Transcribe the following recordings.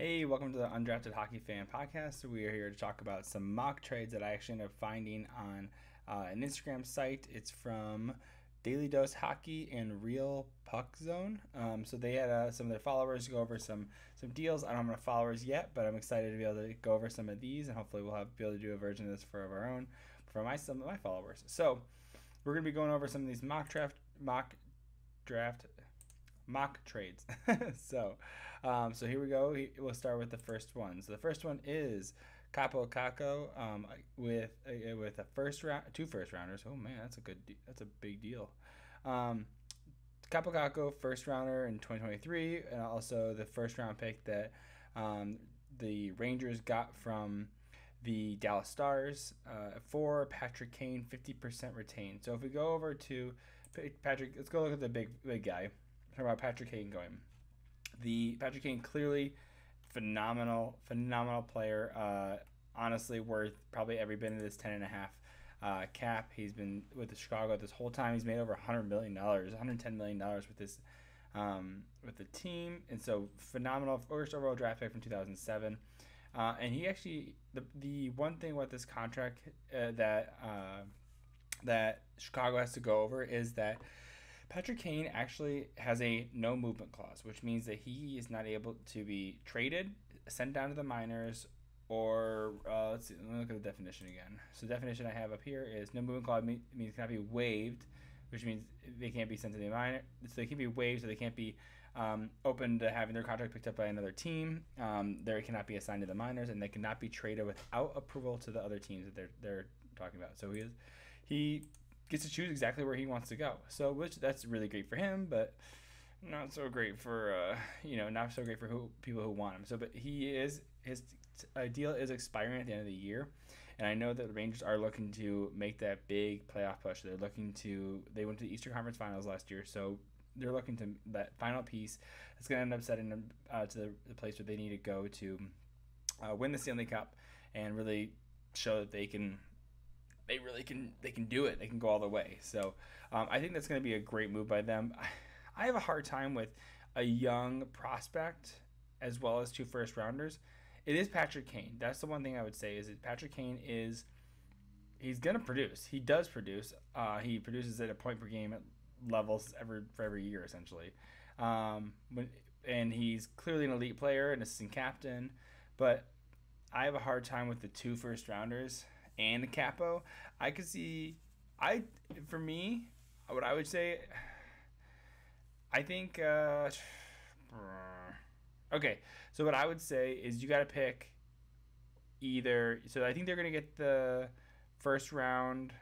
Hey, welcome to the Undrafted Hockey Fan Podcast. We are here to talk about some mock trades that I actually ended up finding on an Instagram site. It's from Daily Dose Hockey and Real Puck Zone. So they had some of their followers go over some deals. I don't have enough followers yet, but I'm excited to be able to go over some of these, and hopefully we'll be able to do a version of this for our own for some of my followers. So we're going to be going over some of these mock trades. So here we go. We'll start with the first one. So the first one is Capo Caco with a first round, two first rounders. Oh man, that's a big deal. Capo Caco first rounder in 2023, and also the first round pick that the Rangers got from the Dallas Stars for Patrick Kane, 50% retained. So if we go over to Patrick, let's go look at the big guy. Talk about Patrick Kane going. The Patrick Kane, clearly phenomenal player. Honestly, worth probably every bit of this 10.5 cap. He's been with the Chicago this whole time. He's made over $100 million, $110 million with this with the team, and so phenomenal. First overall draft pick from 2007. And he actually the one thing with this contract that Chicago has to go over is that Patrick Kane actually has a no movement clause, which means that he is not able to be traded, sent down to the minors, or let's see. Let me look at the definition again. So the definition I have up here is no movement clause means it cannot be waived, which means they can't be sent to the minor. So they can be waived, so they can't be open to having their contract picked up by another team. They cannot be assigned to the minors, and they cannot be traded without approval to the other teams that they're talking about. So he gets to choose exactly where he wants to go. So that's really great for him, but not so great for not so great for people who want him. So, but his deal is expiring at the end of the year, and I know that the Rangers are looking to make that big playoff push. They went to the Eastern Conference Finals last year, so they're looking to that final piece. It's going to end up setting them to the place where they need to go to win the Stanley Cup and really show that they can do it. They can go all the way. So I think that's going to be a great move by them. I have a hard time with a young prospect as well as two first rounders. It is Patrick Kane. That's the one thing I would say is that Patrick Kane he's going to produce. He does produce. He produces at a point per game levels for every year essentially. And he's clearly an elite player, an assistant captain. But I have a hard time with the two first rounders and the Capo. I could see, for me, what I would say, I think, okay, so what I would say is you got to pick either, so I think they're going to get the first round,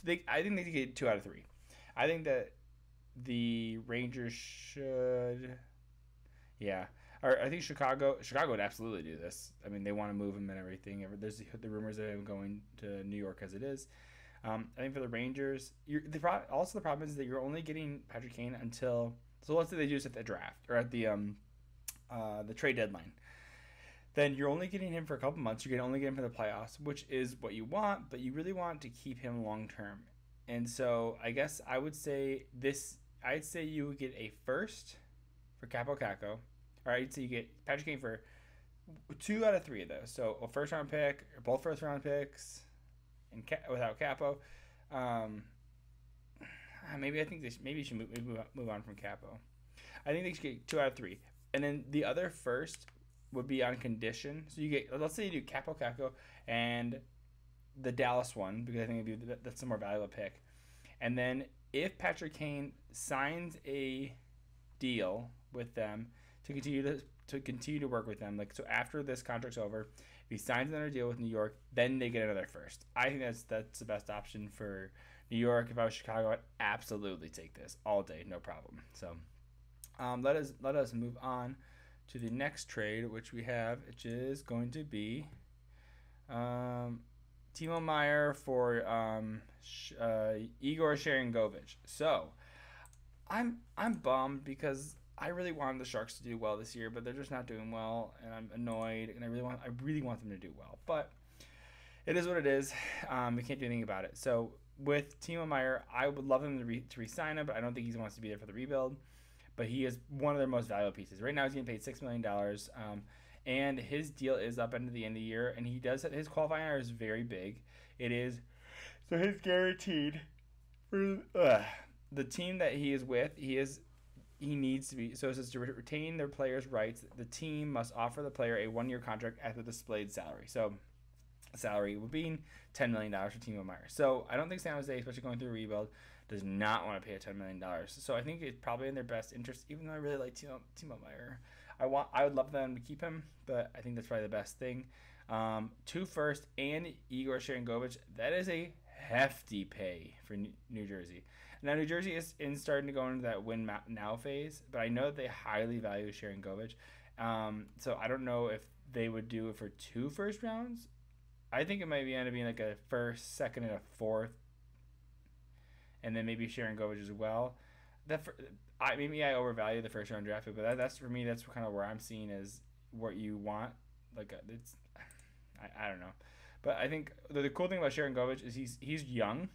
I think they can get 2 out of 3. I think that the Rangers should, yeah. Or I think Chicago would absolutely do this. I mean, they want to move him and everything. There's the rumors of him going to New York as it is. I think for the Rangers, the problem is that you're only getting Patrick Kane until, so let's say they do this at the draft or at the trade deadline. Then you're only getting him for a couple months. You're going to only get him for the playoffs, which is what you want, but you really want to keep him long term. And so I guess I would say I'd say you would get a first for Capo Caco. All right, so you get Patrick Kane for 2 out of 3 of those. So a first round pick, or both first round picks, and without Capo. Maybe I think you should move on from Capo. I think they should get 2 out of 3, and then the other first would be on condition. So you get, let's say you do Capo Caco and the Dallas one, because I think that's a more valuable pick. And then if Patrick Kane signs a deal with them to continue to work with them, like, so after this contract's over, if he signs another deal with New York, then they get another first. I think that's the best option for New York. If I was Chicago, I'd absolutely take this all day, no problem. So let us move on to the next trade, which we have, which is going to be Timo Meier for Igor Sharangovich. So I'm bummed because I really wanted the Sharks to do well this year, but they're just not doing well, and I'm annoyed. And I really want them to do well, but it is what it is. We can't do anything about it. So with Timo Meier, I would love him to re-sign him, but I don't think he wants to be there for the rebuild. but he is one of their most valuable pieces. Right now, he's getting paid $6 million, and his deal is up into the end of the year. And he does his qualifying hour is very big. It is so he's guaranteed for the team that he is with. He needs to be so it says to retain their players' rights. The team must offer the player a 1-year contract at the displayed salary. So salary would be $10 million for Timo Meyer. So I don't think San Jose, especially going through a rebuild, does not want to pay a $10 million. So I think it's probably in their best interest. Even though I really like Timo Meyer, I would love them to keep him, but I think that's probably the best thing. 2 first and Igor Sharangovich. That is a hefty pay for New Jersey. Now New Jersey is starting to go into that win now phase, but I know that they highly value Sharangovich. So I don't know if they would do it for 2 first rounds. I think it might end up being like a first, second, and a fourth, and then maybe Sharangovich as well. Maybe I overvalue the first round draft pick, but that's for me. That's kind of where I'm seeing as what you want. Like it's, I don't know, but I think the cool thing about Sharangovich is he's young.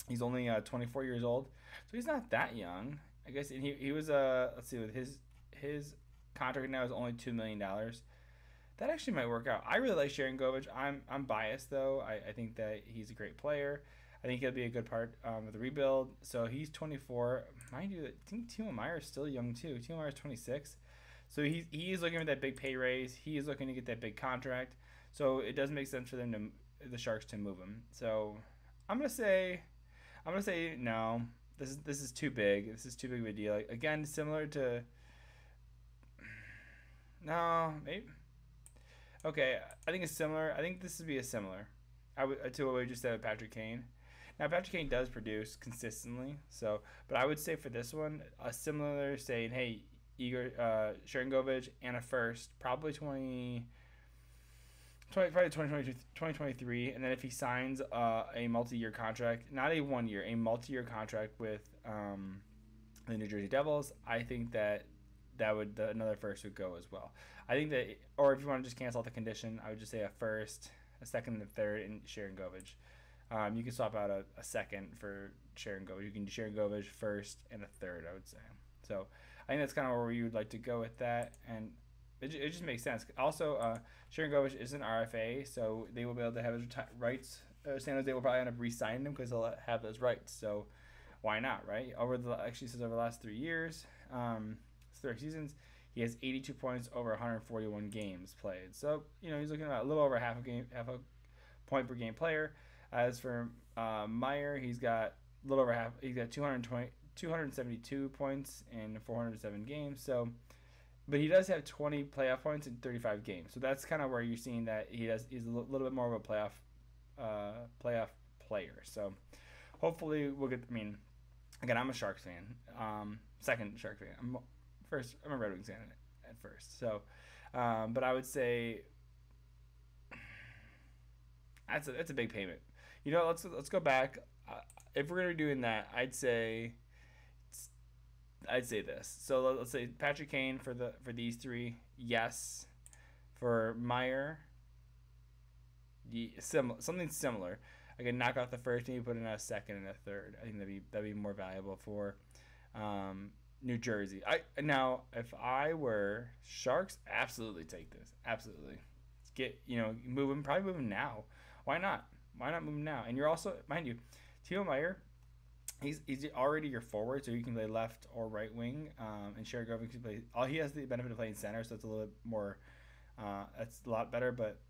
He's only 24 years old, so he's not that young. I guess and he was let's see, with his contract now is only $2 million. That actually might work out. I really like Sharangovich. I'm biased though. I think that he's a great player. I think he'll be a good part of the rebuild. So he's 24. Mind you, I think Timo Meyer is still young too. Timo Meyer is 26. So he's looking for that big pay raise. He is looking to get that big contract. So it does make sense for them the Sharks to move him. So I'm gonna say no. This is too big. This is too big of a deal. Like, again, similar to no maybe. Okay, I think it's similar. I think this would be a similar. To what we just said with Patrick Kane. Now Patrick Kane does produce consistently, so but I would say for this one a similar saying, hey, Igor Sharangovich and a first, probably 2023, and then if he signs a multi-year contract, not a 1 year, a multi-year contract with the New Jersey Devils, I think that another first would go as well. I think that, or if you want to just cancel out the condition, I would just say a first, a second, and a third in Sharangovich. You can swap out a second for Sharangovich. You can do Sharangovich first and a third, I would say. So I think that's kind of where you would like to go with that, and it just makes sense. Also, Sharangovich is an RFA, so they will be able to have his rights. San Jose will probably end up re-signing him because they'll have those rights. So why not, right? Over the last 3 years, 3 seasons, he has 82 points over 141 games played. So he's looking at a little over half a point per game player. As for Meyer, he's got a little over half. He's got 272 points in 407 games. So, but he does have 20 playoff points in 35 games. So that's kind of where you're seeing that he's a little bit more of a playoff player. So hopefully we'll get. I mean, again, I'm a Sharks fan. Second Sharks fan. I'm a Red Wings fan at first. So, but I would say that's a big payment. Let's go back. If we're gonna be doing that, I'd say this. So let's say Patrick Kane for these 3, yes. For Meyer, something similar. Again, knock off the first, maybe put in a second and a third. I think that'd be more valuable for New Jersey. Now if I were Sharks, absolutely take this. Absolutely, move him. Probably move him now. Why not? Why not move him now? And you're also, mind you, Timo Meyer, he's already your forward, so you can play left or right wing. And Sharangovich can play. He has the benefit of playing center, so it's a little bit more. That's a lot better. But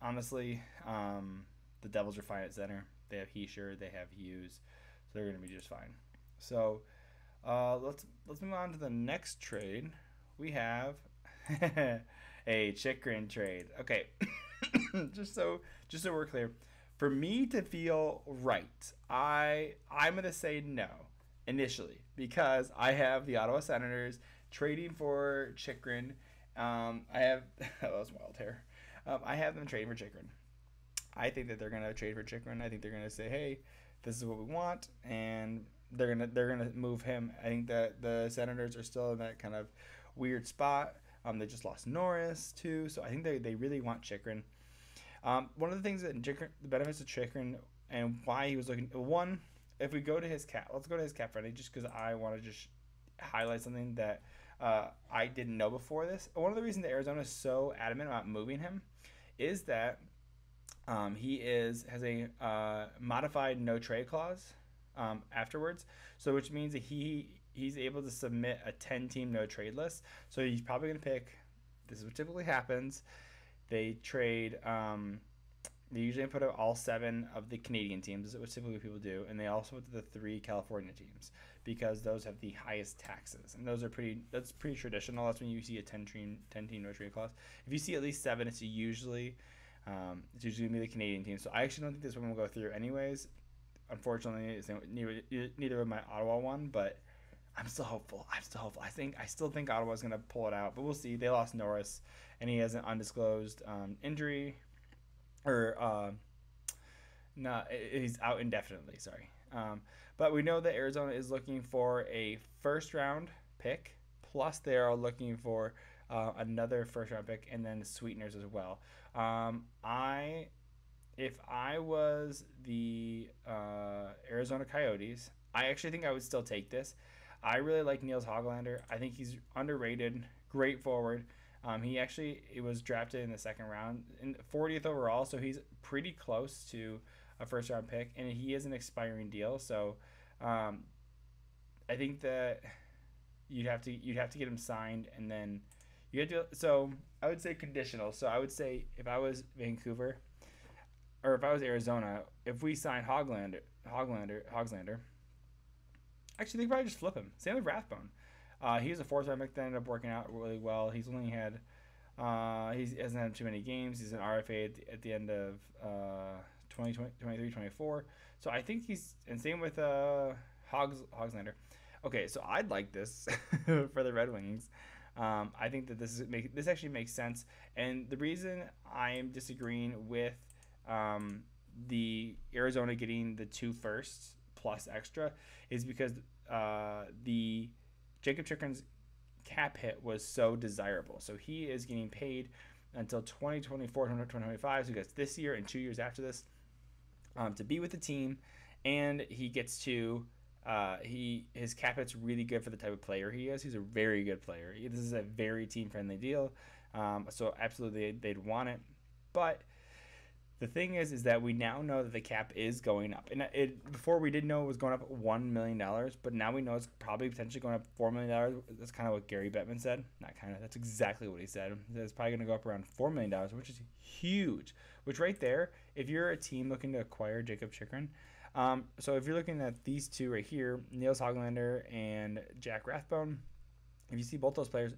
honestly, the Devils are fine at center. They have Heischer, they have Hughes, so they're going to be just fine. So let's move on to the next trade. We have a Chychrun trade. Okay, just so we're clear. For me to feel right, I'm going to say no initially because I have the Ottawa Senators trading for Chychrun. I have that was wild hair. I have them trading for Chychrun. I think that they're going to trade for Chychrun. I think they're going to say, "Hey, this is what we want," and they're gonna move him. I think that the Senators are still in that kind of weird spot. They just lost Norris too, so I think they really want Chychrun. One of the things that the benefits of Chychrun and why he was looking, one, if we go to his cap, let's go to his cap friendly, just because I want to just highlight something that I didn't know before this. One of the reasons that Arizona is so adamant about moving him is that he is has a modified no trade clause afterwards, so which means that he's able to submit a 10 team no trade list. So he's probably going to pick. This is what typically happens. They trade. They usually put out all 7 of the Canadian teams, which typically people do, and they also put the 3 California teams because those have the highest taxes, and those are pretty. That's pretty traditional. That's when you see a 10 team no trade clause. If you see at least 7, it's usually gonna be the Canadian team. So I actually don't think this one will go through anyways. Unfortunately, it's neither of my Ottawa one, but I'm still hopeful. I'm still hopeful. I still think Ottawa's gonna pull it out, but we'll see. They lost Norris, and he has an undisclosed injury, or not. He's out indefinitely. Sorry. But we know that Arizona is looking for a first round pick, plus they are looking for another first round pick, and then sweeteners as well. I If I was the Arizona Coyotes, I actually think I would still take this. I really like Niels Hoglander. I think he's underrated, great forward. He actually it was drafted in the second round, in 40th overall, so he's pretty close to a first round pick, and he is an expiring deal. So um, I think that you'd have to get him signed, and then you have to. So I would say conditional. So I would say if I was Vancouver, or if I was Arizona, if we sign Hoglander, actually they probably just flip him. Same with Rathbone. He was a fourth round pick that ended up working out really well. He hasn't had too many games. He's an RFA at the end of 2023, 24. So I think and same with Hogslander. Okay, so I'd like this for the Red Wings. I think that this actually makes sense, and the reason I'm disagreeing with the Arizona getting the 2 firsts plus extra is because the Jacob Chikrin's cap hit was so desirable. So he is getting paid until 2024, 2025. So he gets this year and 2 years after this to be with the team, and he gets to his cap hit's really good for the type of player he is. He's a very good player. This is a very team friendly deal. So absolutely they'd want it, but the thing is that we now know that the cap is going up, and before we didn't know it was going up $1 million, but now we know it's probably potentially going up $4 million. That's kind of what Gary Bettman said. Not kind of. That's exactly what he said. It's probably going to go up around $4 million, which is huge. Which right there, if you're a team looking to acquire Jacob Chikrin, so if you're looking at these two right here, Niels Hoglander and Jack Rathbone, if you see both those players,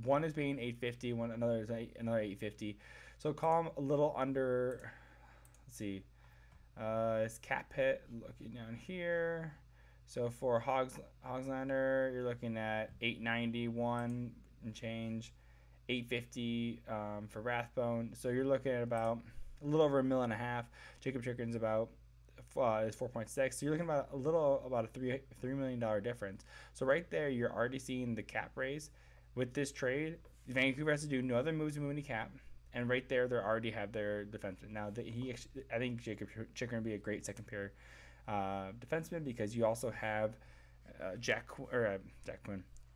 one is being 850, another is another 850. So call him a little under. Let's see. His cap hit, looking down here. So for Hogslander, you're looking at 891 and change, 850 for Rathbone. So you're looking at about a little over $1.5 million. Jacob Chikrin's about is 4.6. So you're looking about a $3 million difference. So right there, you're already seeing the cap raise with this trade. Vancouver has to do no other moves to move any cap. And right there, they already have their defenseman. Now, I think Jacob Chikrin would be a great second pair defenseman because you also have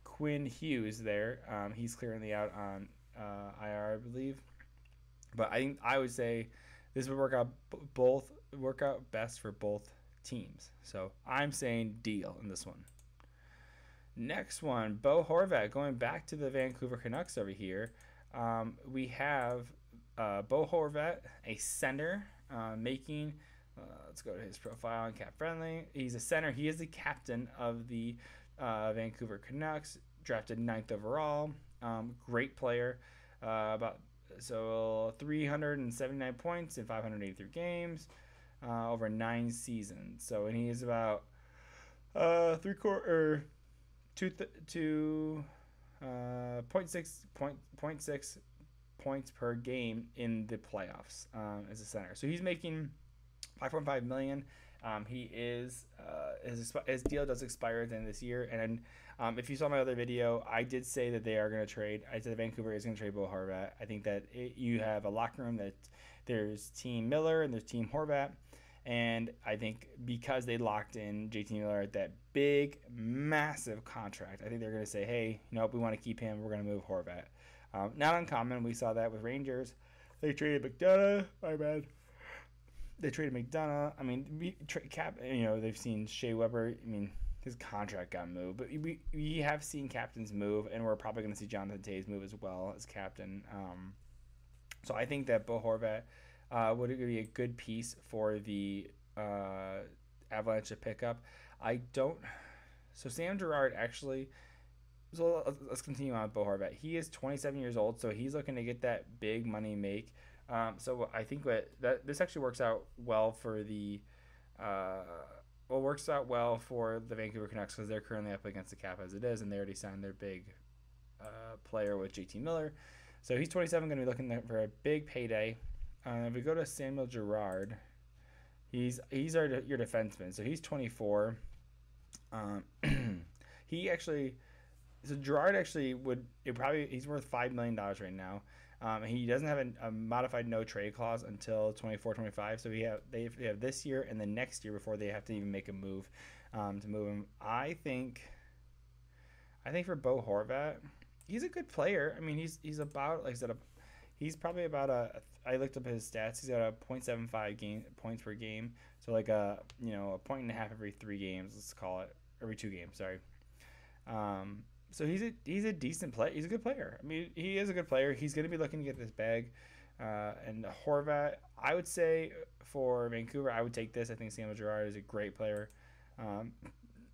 Quinn Hughes there. He's currently out on IR, I believe. But I would say this would work out best for both teams. So I'm saying deal in this one. Next one, Bo Horvat, going back to the Vancouver Canucks over here. We have Bo Horvat, a center, making. Let's go to his profile on Cap Friendly. He's a center. He is the captain of the Vancouver Canucks, drafted 9th overall. Great player. About 379 points in 583 games, over 9 seasons. So, and he is about 0.6 points per game in the playoffs as a center. So he's making $5.5 million. He is his deal does expire at the end of this year. And if you saw my other video, I did say that they are going to trade. I said Vancouver is going to trade Bo Horvat. I think that you have a locker room that there's Team Miller and there's Team Horvat. And I think because they locked in JT Miller at that big, massive contract, I think they're going to say, hey, nope, we want to keep him. We're going to move Horvat. Not uncommon. We saw that with Rangers. They traded McDonough. My bad. They traded McDonough. I mean, they've seen Shea Weber. I mean, his contract got moved, but we have seen captains move, and we're probably going to see Jonathan Toews move as well as captain. So I think that Bo Horvat would be a good piece for the Avalanche to pick up. I don't. So Sam Girard actually. So let's continue on with Bo Horvat. He is 27 years old, so he's looking to get that big money make. So I think that this actually works out well for the works out well for the Vancouver Canucks because they're currently up against the cap as it is, and they already signed their big player with JT Miller. So he's 27, going to be looking for a big payday. If we go to Samuel Girard, he's your defenseman. So he's 24. He actually, so Girard actually he's worth $5 million right now. He doesn't have a modified no trade clause until 24-25. So they have this year and the next year before they have to even make a move to move him. I think for Bo Horvat, he's a good player. I mean, he's about, like I said, he's probably about I looked up his stats. He's got a .75 points per game. So like a point and a half every 3 games. Let's call it every 2 games. Sorry. So he's a decent player. He's a good player. I mean, he is a good player. He's going to be looking to get this bag. And Horvat, I would say for Vancouver, I would take this. I think Samuel Girard is a great player.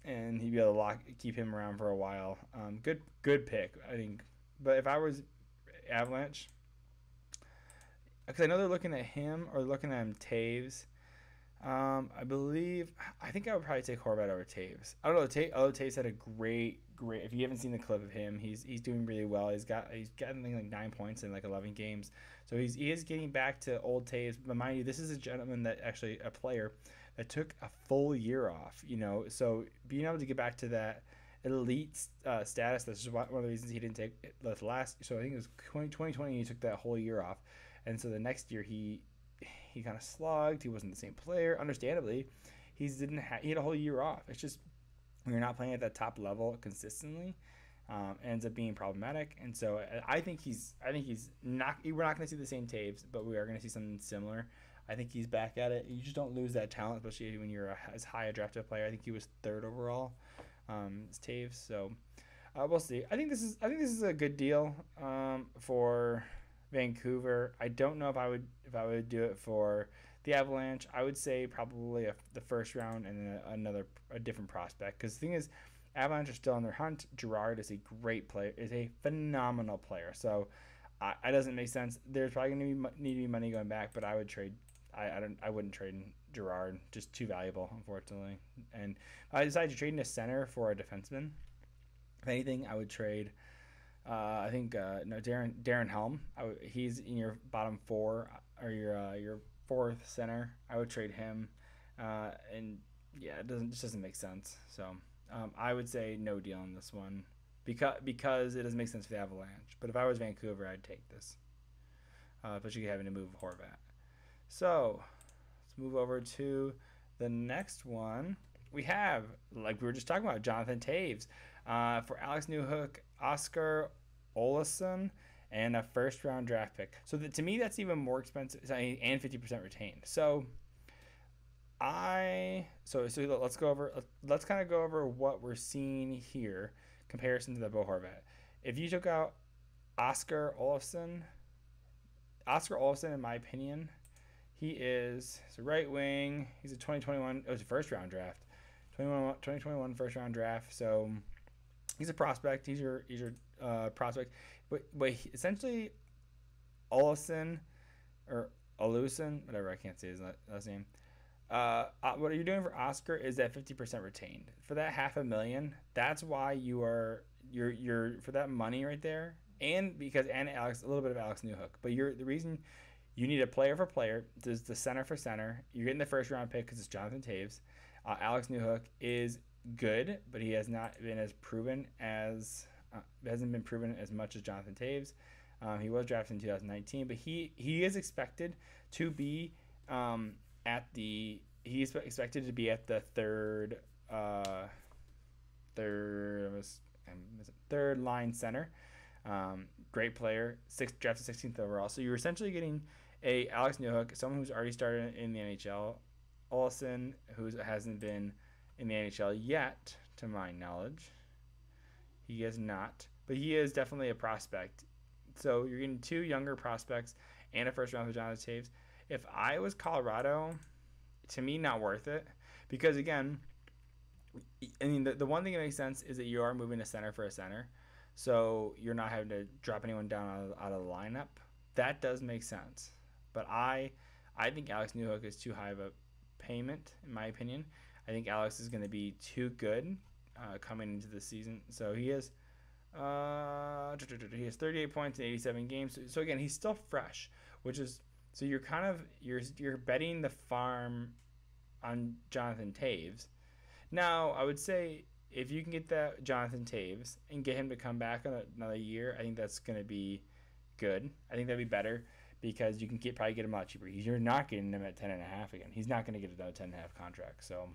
And he'd be able to keep him around for a while. Good pick, I think. But if I was Avalanche, because I know they're looking at him or looking at him Taves. I think I would probably take Horvat over Taves. I don't know. Taves had a great. If you haven't seen the clip of him, he's doing really well. He's gotten like 9 points in like 11 games. So he is getting back to old Taves. But mind you, this is a player that took a full year off. So being able to get back to that elite status. That's one of the reasons he didn't take the last. So I think it was 2020. He took that whole year off, and so the next year he kind of slugged. He wasn't the same player. Understandably, he had a whole year off. It's just when you're not playing at that top level consistently, ends up being problematic. And so I think he's not. We're not going to see the same Taves, but we are going to see something similar. I think he's back at it. You just don't lose that talent, especially when you're as high a drafted player. I think he was 3rd overall. It's Taves. So we'll see. I think this is a good deal for Vancouver. I don't know if I would do it for the Avalanche. I would say probably the first round and then a different prospect. Because the thing is, Avalanche are still on their hunt. Girard is a great player, is a phenomenal player. So it doesn't make sense. There's probably going to need to be money going back, but I would trade. I wouldn't trade Girard. Just too valuable, unfortunately. And I decided to trade in a center for a defenseman. If anything, I would trade. I think Darren Helm. He's in your bottom 4 or your 4th center. I would trade him, and yeah, it doesn't make sense. So I would say no deal on this one because it doesn't make sense for the Avalanche. But if I was Vancouver, I'd take this. Especially having to move Horvat. So let's move over to the next one. We have, like we were just talking about, Jonathan Toews for Alex Newhook, Oscar Olausson, and a 1st-round draft pick. So to me, that's even more expensive, and 50% retained. So let's kind of go over what we're seeing here, comparison to the Bo Horvat. If you took out Oscar Olausson, in my opinion, he's a right wing. He's a 2021. It was a 1st-round draft. 2021 1st-round draft. So he's a prospect. He's your prospect. But essentially, Olausson or Olausson, whatever, I can't say his last name. What you're doing for Oscar is that 50% retained. For that $500,000, that's why you're for that money right there, and Alex, a little bit of Alex Newhook. But the reason you need a player for player. There's the center for center. You're getting the 1st-round pick because it's Jonathan Toews. Alex Newhook is good, but he has not been as proven as hasn't been proven as much as Jonathan Toews. He was drafted in 2019, but he is expected to be at the he's expected to be at the uh, third third line center. Great player, drafted 16th overall. So you're essentially getting a Alex Newhook, someone who's already started in the NHL. Olsen, who hasn't been in the NHL yet, to my knowledge. He is not, but he is definitely a prospect. So you're getting two younger prospects and a first round for Jonathan Taves. If I was Colorado, to me, not worth it, because again, I mean, the one thing that makes sense is that you are moving a center for a center, so you're not having to drop anyone down out of the lineup. That does make sense, but I think Alex Newhook is too high of a payment, in my opinion. I think Alex is going to be too good coming into the season. So he has 38 points in 87 games. So again, he's still fresh, which is so you're kind of you're betting the farm on Jonathan Taves. Now, I would say if you can get that Jonathan Taves and get him to come back on another year, I think that's going to be good. I think that'd be better because you can probably get him a lot cheaper. You're not getting him at 10.5 again. He's not going to get another 10.5 contract. So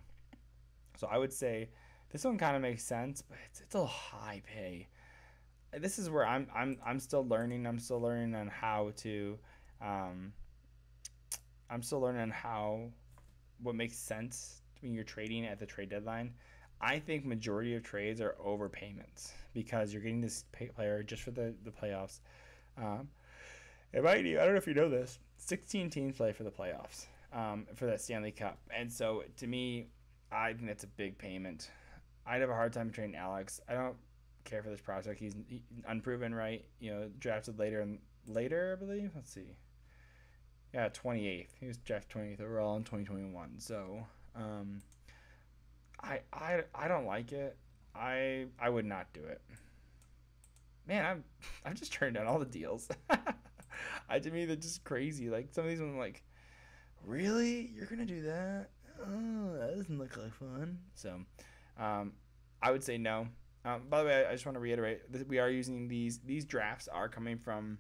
I would say this one kind of makes sense, but it's a high pay. This is where I'm still learning. I'm still learning on how to. I'm still learning on what makes sense when you're trading at the trade deadline. I think majority of trades are overpayments because you're getting this player just for the playoffs. I don't know if you know this. 16 teams play for the playoffs for that Stanley Cup, and so to me, I think that's a big payment. I'd have a hard time trading Alex. I don't care for this prospect. He's unproven, right? Drafted later, I believe. Let's see. Yeah, 28th. He was drafted 28th overall in 2021. So, I don't like it. I would not do it. Man, I'm just turning down all the deals. To me, they're just crazy. Like some of these ones, I'm like, really? You're gonna do that? Oh, that doesn't look like fun. So, I would say no. By the way, I just want to reiterate that we are using these drafts are coming from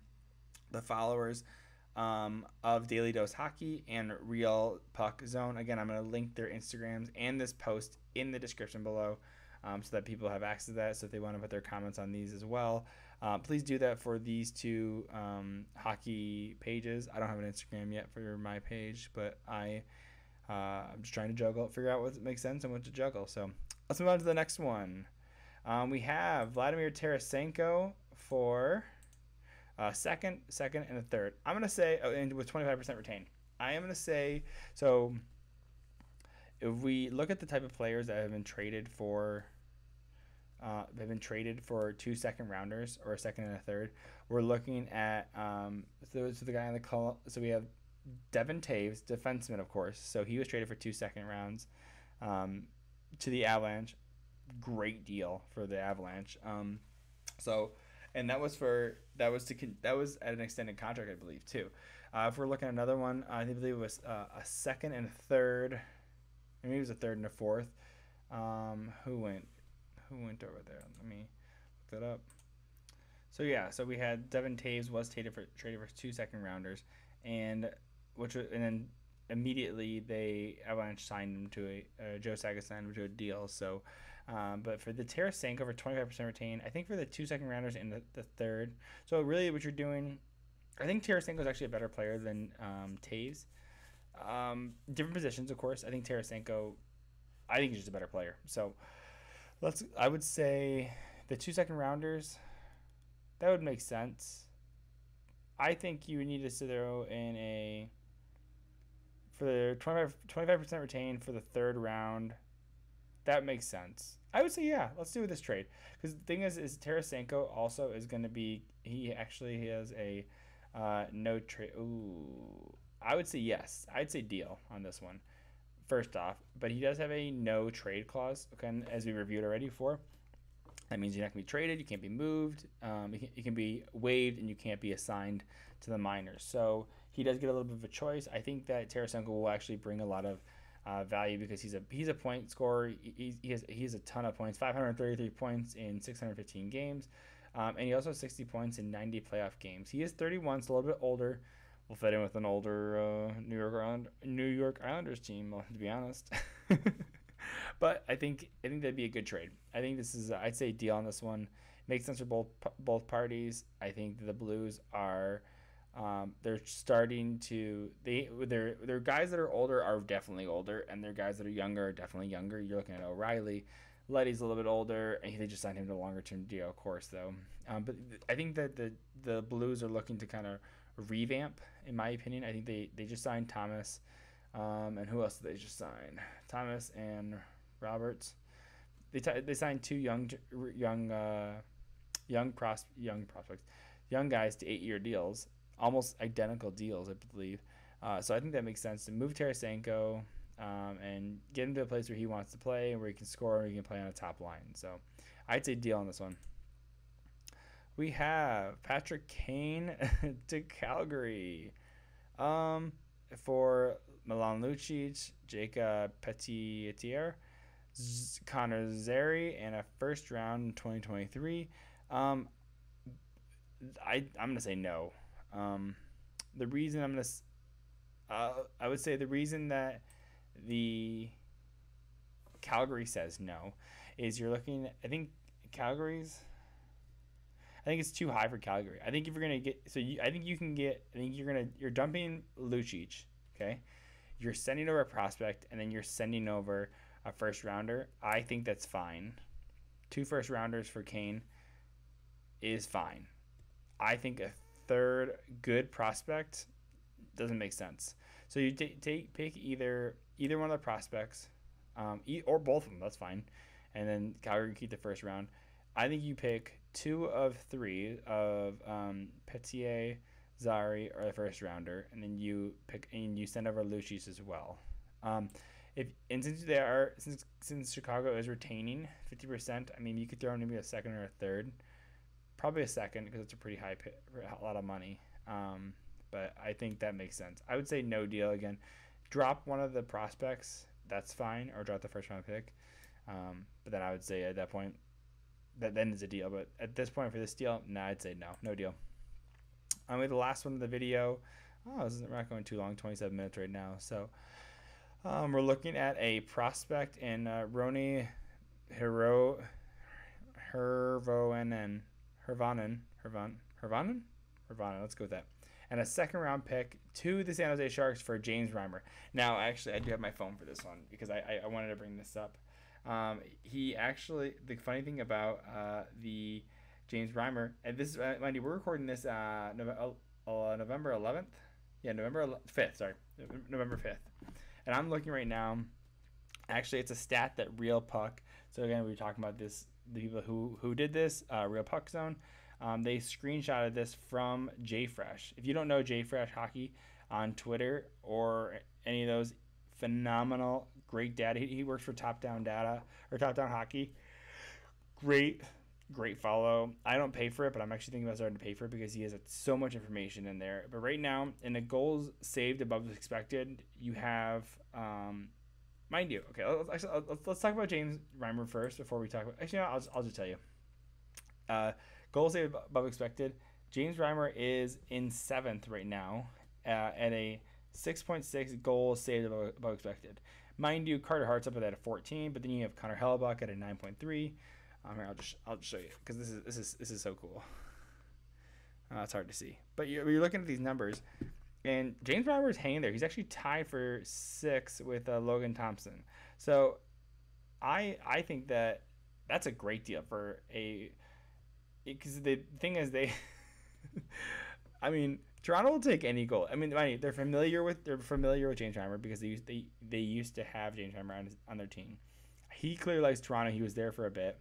the followers of Daily Dose Hockey and Real Puck Zone. Again, I'm going to link their Instagrams and this post in the description below so that people have access to that. So if they want to put their comments on these as well, please do that for these two hockey pages. I don't have an Instagram yet for my page, but I'm just trying to figure out what makes sense and what to juggle. So let's move on to the next one. We have Vladimir Tarasenko for second, and a third. I'm going to say, and with 25% retained. I am going to say, so if we look at the type of players that have been traded for 2 second rounders or a second and a third, we're looking at, so the guy on the call, so we have Devin Taves, defenseman, of course. So he was traded for 2 second rounds to the Avalanche. Great deal for the Avalanche. And that was at an extended contract, I believe, too. If we're looking at another one, I believe it was a second and a third. Maybe it was a third and a fourth. Who went over there? Let me look that up. So yeah, so we had Devin Taves was traded for 2 second rounders, and then immediately the Avalanche signed him to Joe Saga signed him to a deal. So. But for the Tarasenko for 25% retained, I think for the 2 second rounders and the third. So really what you're doing, I think Tarasenko is actually a better player than Taves. Different positions, of course. I think Tarasenko, he's just a better player. So I would say the 2 second rounders, that would make sense. I think you would need to throw in for the 25% retained for the third round. That makes sense. I would say, yeah, let's do this trade. Because the thing is Tarasenko also is going to be, he has a no trade. Ooh, I would say yes. I'd say deal on this one, first off. But he does have a no trade clause, okay, as we reviewed already before. That means you're not going to be traded, you can't be moved, you can be waived, and you can't be assigned to the minors. So he does get a little bit of a choice. I think that Tarasenko will actually bring a lot of value because he's a point scorer. He has a ton of points, 533 points in 615 games, and he also has 60 points in 90 playoff games. He is 31, so a little bit older, will fit in with an older New York Islanders team. To be honest, but I think that'd be a good trade. I think this is I'd say deal on this one. Makes sense for both parties. I think the Blues are they're starting to they're guys that are older are definitely older, and their guys that are younger are definitely younger. You're looking at O'Reilly. Letty's a little bit older, and they just signed him to a longer term deal, of course, though. But I think that the Blues are looking to kind of revamp, in my opinion. I think they just signed Thomas, and who else did they just sign? Thomas and Roberts. They signed two young prospects, young guys to 8-year deals, almost identical deals, I believe. So I think that makes sense to move Tarasenko and get him to a place where he wants to play and where he can score and he can play on a top line. So I'd say deal on this one. We have Patrick Kane to Calgary for Milan Lucic, Jacob Petitier, Connor Zary, and a first round in 2023. I'm gonna say no. The reason I would say the reason that the Calgary says no is you're looking. I think it's too high for Calgary. I think if you're gonna get, I think you can get. I think you're dumping Lucic. Okay, you're sending over a prospect, and then you're sending over a first rounder. I think that's fine. 2 first rounders for Kane is fine. I think a third good prospect doesn't make sense. So you pick either one of the prospects, or both of them. That's fine, and then Calgary can keep the first round. I think you pick 2 of 3 of Petier, Zari, or the first rounder, and then you send over Lucic as well. Since Chicago is retaining 50%, I mean you could throw in maybe a second or a third, probably a second because it's a pretty a lot of money. But I think that makes sense. I would say no deal again. Drop one of the prospects, that's fine, or drop the first round pick. But then I would say at that point, that then is a deal. But at this point for this deal, I'd say no deal. We have the last one of the video. This isn't not going too long, 27 minutes right now. So we're looking at a prospect in Roni Hervonen. Let's go with that. And a second round pick to the San Jose Sharks for James Reimer. Now, actually, I do have my phone for this one because I wanted to bring this up. He actually, the funny thing about the James Reimer, and this is, mind you, we're recording this November 11th? Yeah, November 5th, sorry. November 5th. And I'm looking right now. Actually, it's a stat that Real Puck, so again, we were talking about this, the people who did this, Real Puck Zone. They screenshotted this from JFresh. If you don't know JFresh Hockey on Twitter or any of those, phenomenal, great data. He works for Top Down Data or Top Down Hockey. Great follow. I don't pay for it, but I'm actually thinking about starting to pay for it because he has so much information in there. But right now, in the goals saved above expected, you have, mind you, okay, let's talk about James Reimer first before we talk about, actually, no, I'll just tell you. Goals saved above expected. James Reimer is in 7th right now at a 6.6 goals saved above expected. Mind you, Carter Hart's up at a 14, but then you have Connor Hellebuck at a 9.3. Here, I'll just show you because this is so cool. It's hard to see, but you're looking at these numbers, and James Reimer is hanging there. He's actually tied for 6th with Logan Thompson. So I think that's a great deal for because the thing is I mean, Toronto will take any goal. I mean, they're familiar with James Reimer because they used to have James Reimer on their team. He clearly likes Toronto. He was there for a bit,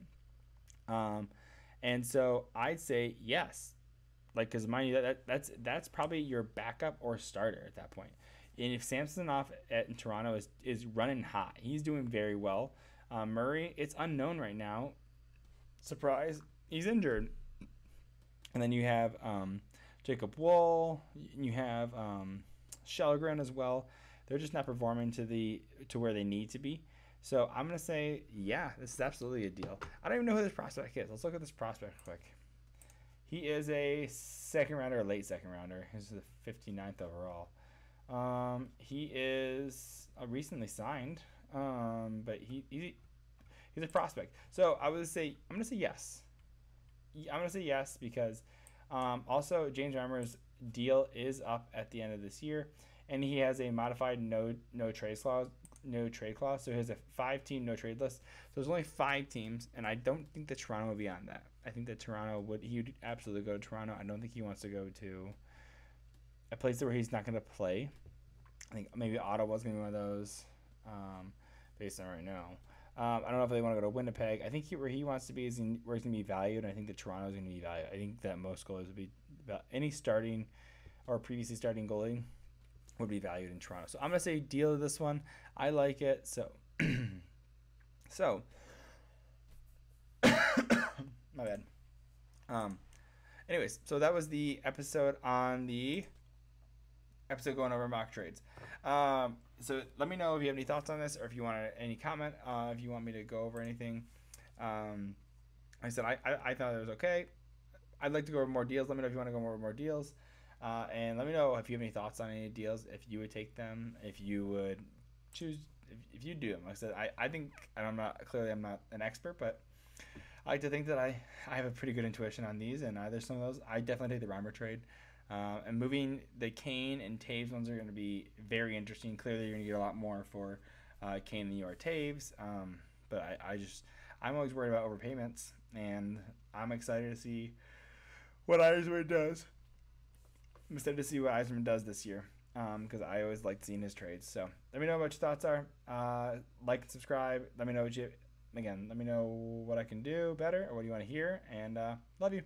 and so I'd say yes, like because mind you that's probably your backup or starter at that point. And if Samsonov in Toronto is running hot, he's doing very well. Murray, it's unknown right now. Surprise, he's injured. And then you have Jacob Woll. You have Shelgren as well. They're just not performing to where they need to be. So I'm gonna say, yeah, this is absolutely a deal. I don't even know who this prospect is. Let's look at this prospect quick. He is a second rounder, a late second rounder. He's the 59th overall. He is recently signed, but he's a prospect. So I'm gonna say yes. I'm gonna say yes because also James Reimer's deal is up at the end of this year, and he has a modified no trade clause. No trade clause, so he has a 5-team no trade list. So there's only 5 teams, and I don't think that Toronto would be on that. I think that he would absolutely go to Toronto. I don't think he wants to go to a place where he's not going to play. I think maybe Ottawa's going to be one of those, based on right now. I don't know if they want to go to Winnipeg. I think where he wants to be is where he's going to be valued. And I think that Toronto is going to be valued. I think that most goalies would be any starting or previously starting goalie would be valued in Toronto. So I'm going to say deal this one. I like it. So, so my bad. Anyways, so that was the episode going over mock trades. So let me know if you have any thoughts on this, or if you want any comment, if you want me to go over anything. I said I thought it was okay. I'd like to go over more deals. Let me know if you want to go over more deals. And let me know if you have any thoughts on any deals, if you would take them, if you would choose, if you do them. Like I said, I think, and I'm not an expert, but I like to think that I have a pretty good intuition on these, and there's some of those. I definitely take the Reimer trade. And moving the Kane and Taves ones are going to be very interesting. Clearly, you're going to get a lot more for Kane than you are Taves. But I'm always worried about overpayments, and I'm excited to see what Eisman does. I'm excited to see what Eisman does this year, because I always like seeing his trades. So let me know what your thoughts are. Like and subscribe. Let me know what let me know what I can do better or what you want to hear. And love you.